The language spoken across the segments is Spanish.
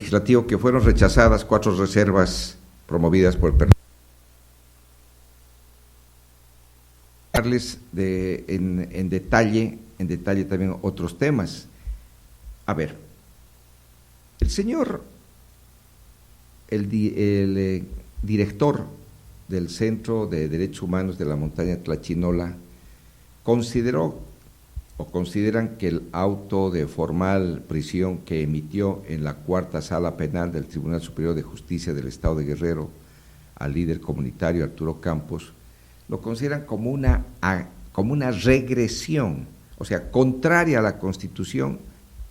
Legislativo, que fueron rechazadas 4 reservas promovidas por el en detalle también otros temas. A ver, el señor, el director del Centro de Derechos Humanos de la Montaña Tlachinola consideran que el auto de formal prisión que emitió en la Cuarta Sala Penal del Tribunal Superior de Justicia del Estado de Guerrero al líder comunitario Arturo Campos, lo consideran como una regresión, o sea, contraria a la Constitución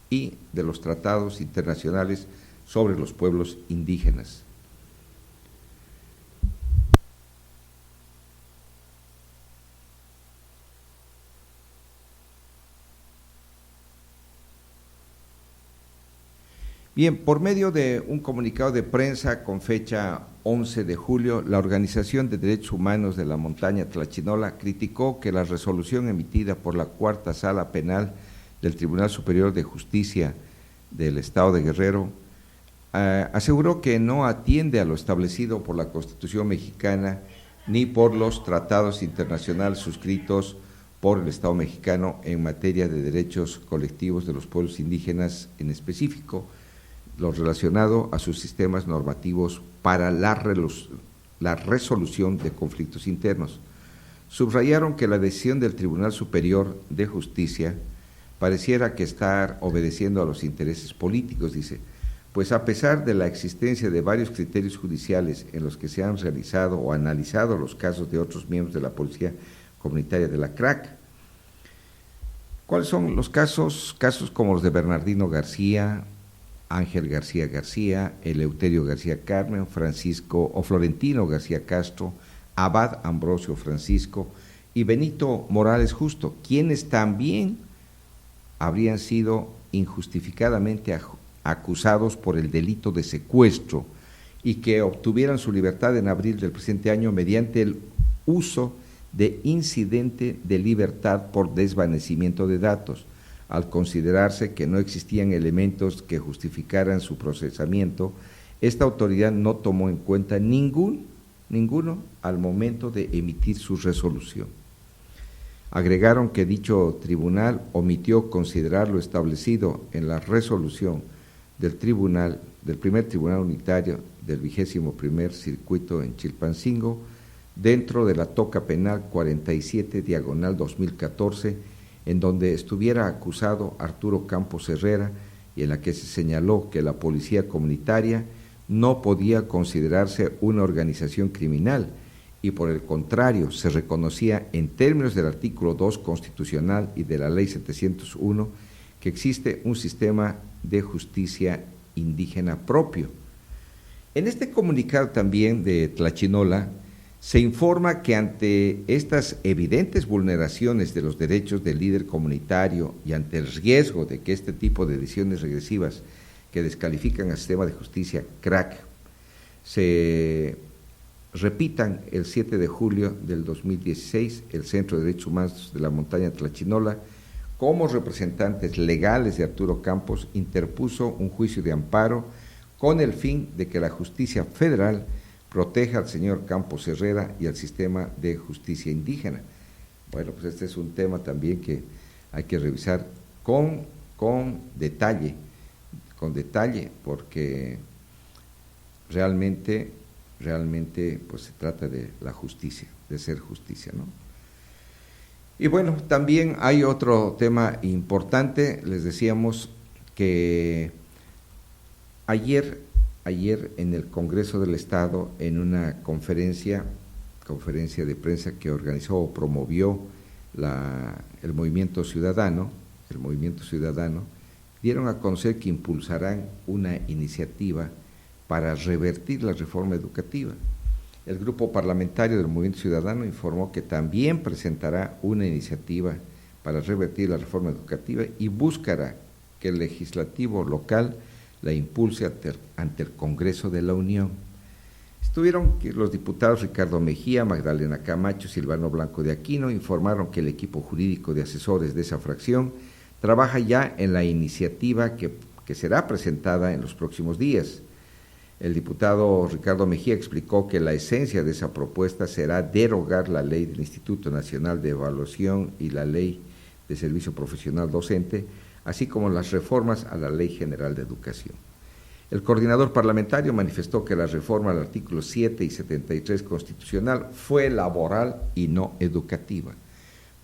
y de los tratados internacionales sobre los pueblos indígenas. Bien, por medio de un comunicado de prensa con fecha 11 de julio, la Organización de Derechos Humanos de la Montaña Tlachinola criticó que la resolución emitida por la Cuarta Sala Penal del Tribunal Superior de Justicia del Estado de Guerrero aseguró que no atiende a lo establecido por la Constitución mexicana ni por los tratados internacionales suscritos por el Estado mexicano en materia de derechos colectivos de los pueblos indígenas, en específico lo relacionado a sus sistemas normativos para la resolución de conflictos internos. Subrayaron que la decisión del Tribunal Superior de Justicia pareciera que estar obedeciendo a los intereses políticos, dice, pues a pesar de la existencia de varios criterios judiciales en los que se han realizado o analizado los casos de otros miembros de la Policía Comunitaria de la CRAC. ¿Cuáles son los casos? Casos como los de Bernardino García, Ángel García García, Eleuterio García Carmen, Florentino García Castro, Abad Ambrosio Francisco y Benito Morales Justo, quienes también habrían sido injustificadamente acusados por el delito de secuestro y que obtuvieran su libertad en abril del presente año mediante el uso de incidente de libertad por desvanecimiento de datos, al considerarse que no existían elementos que justificaran su procesamiento. Esta autoridad no tomó en cuenta ninguno al momento de emitir su resolución. Agregaron que dicho tribunal omitió considerar lo establecido en la resolución del primer tribunal unitario del 21º circuito en Chilpancingo, dentro de la toca penal 47/2014, en donde estuviera acusado Arturo Campos Herrera y en la que se señaló que la policía comunitaria no podía considerarse una organización criminal y por el contrario se reconocía en términos del artículo 2 constitucional y de la ley 701 que existe un sistema de justicia indígena propio. En este comunicado también de Tlachinola se informa que ante estas evidentes vulneraciones de los derechos del líder comunitario y ante el riesgo de que este tipo de decisiones regresivas que descalifican al sistema de justicia CRAC se repitan, el 7 de julio del 2016, el Centro de Derechos Humanos de la Montaña Tlachinola, como representantes legales de Arturo Campos, interpuso un juicio de amparo con el fin de que la justicia federal proteja al señor Campos Herrera y al sistema de justicia indígena. Bueno, pues este es un tema también que hay que revisar con detalle, porque realmente pues se trata de la justicia, de ser justicia, ¿no? Y bueno, también hay otro tema importante. Les decíamos que ayer en el Congreso del Estado, en una conferencia de prensa que organizó o promovió el Movimiento Ciudadano, dieron a conocer que impulsarán una iniciativa para revertir la reforma educativa. El grupo parlamentario del Movimiento Ciudadano informó que también presentará una iniciativa para revertir la reforma educativa y buscará que el legislativo local la impulse ante el Congreso de la Unión. Estuvieron los diputados Ricardo Mejía, Magdalena Camacho, Silvano Blanco de Aquino, informaron que el equipo jurídico de asesores de esa fracción trabaja ya en la iniciativa que que será presentada en los próximos días. El diputado Ricardo Mejía explicó que la esencia de esa propuesta será derogar la ley del Instituto Nacional de Evaluación y la ley de Servicio Profesional Docente, así como las reformas a la Ley General de Educación. El coordinador parlamentario manifestó que la reforma al artículo 7 y 73 constitucional fue laboral y no educativa,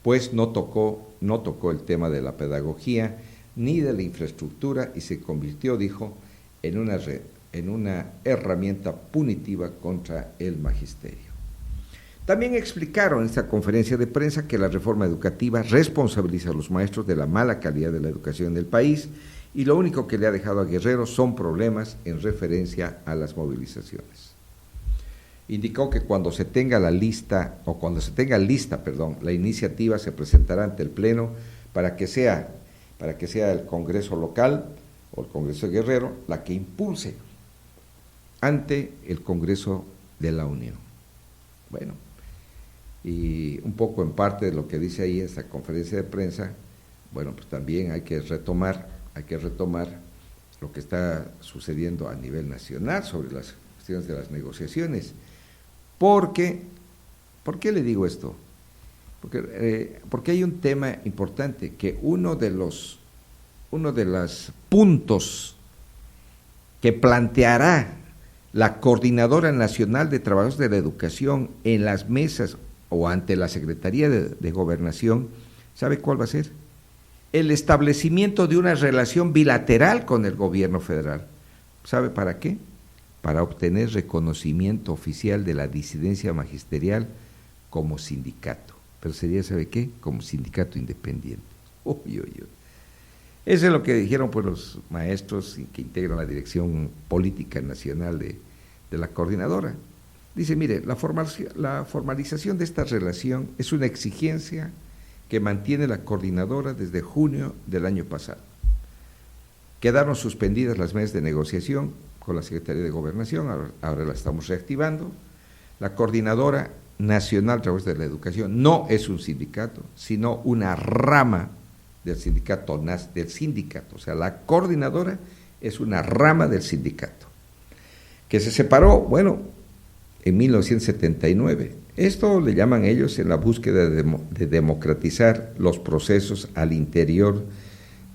pues no tocó el tema de la pedagogía ni de la infraestructura y se convirtió, dijo, en una herramienta punitiva contra el magisterio. También explicaron en esta conferencia de prensa que la reforma educativa responsabiliza a los maestros de la mala calidad de la educación del país y lo único que le ha dejado a Guerrero son problemas en referencia a las movilizaciones. Indicó que cuando se tenga lista, la iniciativa se presentará ante el Pleno para que sea el Congreso local o el Congreso de Guerrero la que impulse ante el Congreso de la Unión. Bueno, y un poco en parte de lo que dice ahí esta conferencia de prensa, bueno, pues también hay que retomar lo que está sucediendo a nivel nacional sobre las cuestiones de las negociaciones. ¿Por qué le digo esto? Porque hay un tema importante, que uno de los puntos que planteará la Coordinadora Nacional de Trabajadores de la Educación en las mesas o ante la Secretaría de Gobernación, ¿sabe cuál va a ser? El establecimiento de una relación bilateral con el gobierno federal. ¿Sabe para qué? Para obtener reconocimiento oficial de la disidencia magisterial como sindicato. Pero sería, ¿sabe qué? Como sindicato independiente. Uy, uy, uy. Eso es lo que dijeron pues los maestros que integran la dirección política nacional de la coordinadora. Dice, mire, la formalización de esta relación es una exigencia que mantiene la coordinadora desde junio del año pasado. Quedaron suspendidas las mesas de negociación con la Secretaría de Gobernación, ahora la estamos reactivando. La Coordinadora Nacional a través de la Educación no es un sindicato, sino una rama del sindicato, o sea, la coordinadora es una rama del sindicato, que se separó, bueno, en 1979. Esto le llaman ellos en la búsqueda de democratizar los procesos al interior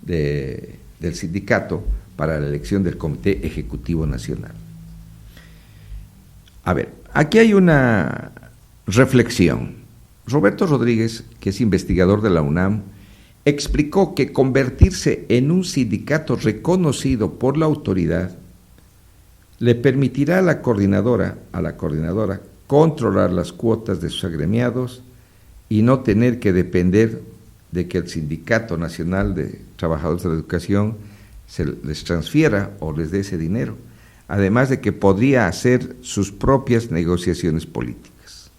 del sindicato para la elección del Comité Ejecutivo Nacional. A ver, aquí hay una reflexión. Roberto Rodríguez, que es investigador de la UNAM, explicó que convertirse en un sindicato reconocido por la autoridad le permitirá a la coordinadora controlar las cuotas de sus agremiados y no tener que depender de que el Sindicato Nacional de Trabajadores de la Educación se les transfiera o les dé ese dinero, además de que podría hacer sus propias negociaciones políticas.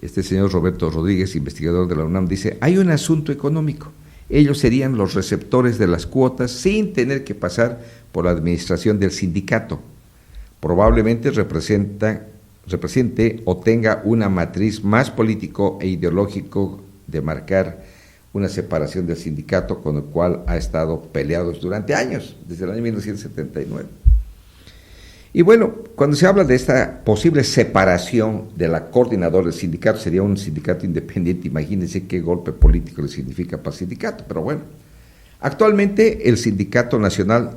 Este señor Roberto Rodríguez, investigador de la UNAM, dice, hay un asunto económico, ellos serían los receptores de las cuotas sin tener que pasar por la administración del sindicato. Probablemente represente o tenga una matriz más político e ideológico de marcar una separación del sindicato con el cual ha estado peleados durante años, desde el año 1979. Y bueno, cuando se habla de esta posible separación de la coordinadora del sindicato, sería un sindicato independiente, imagínense qué golpe político le significa para el sindicato, pero bueno. Actualmente el sindicato nacional,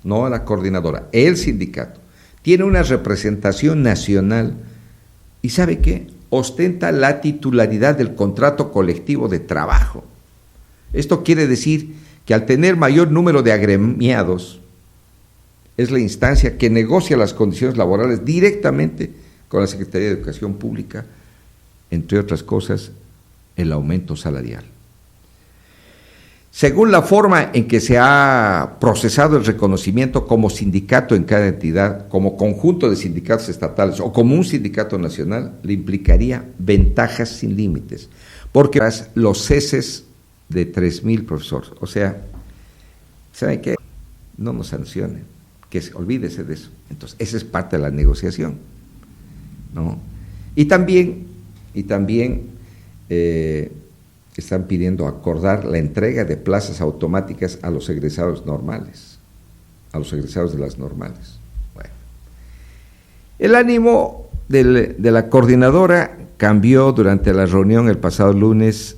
no la coordinadora, el sindicato, tiene una representación nacional y ¿sabe qué? Ostenta la titularidad del contrato colectivo de trabajo. Esto quiere decir que al tener mayor número de agremiados, es la instancia que negocia las condiciones laborales directamente con la Secretaría de Educación Pública, entre otras cosas, el aumento salarial. Según la forma en que se ha procesado el reconocimiento como sindicato en cada entidad, como conjunto de sindicatos estatales o como un sindicato nacional, le implicaría ventajas sin límites, porque los ceses de 3,000 profesores, o sea, ¿saben qué? No nos sancionen, olvídese de eso. Entonces, esa es parte de la negociación, ¿no? Y también están pidiendo acordar la entrega de plazas automáticas a los egresados normales, a los egresados de las normales. Bueno, el ánimo de la coordinadora cambió durante la reunión el pasado lunes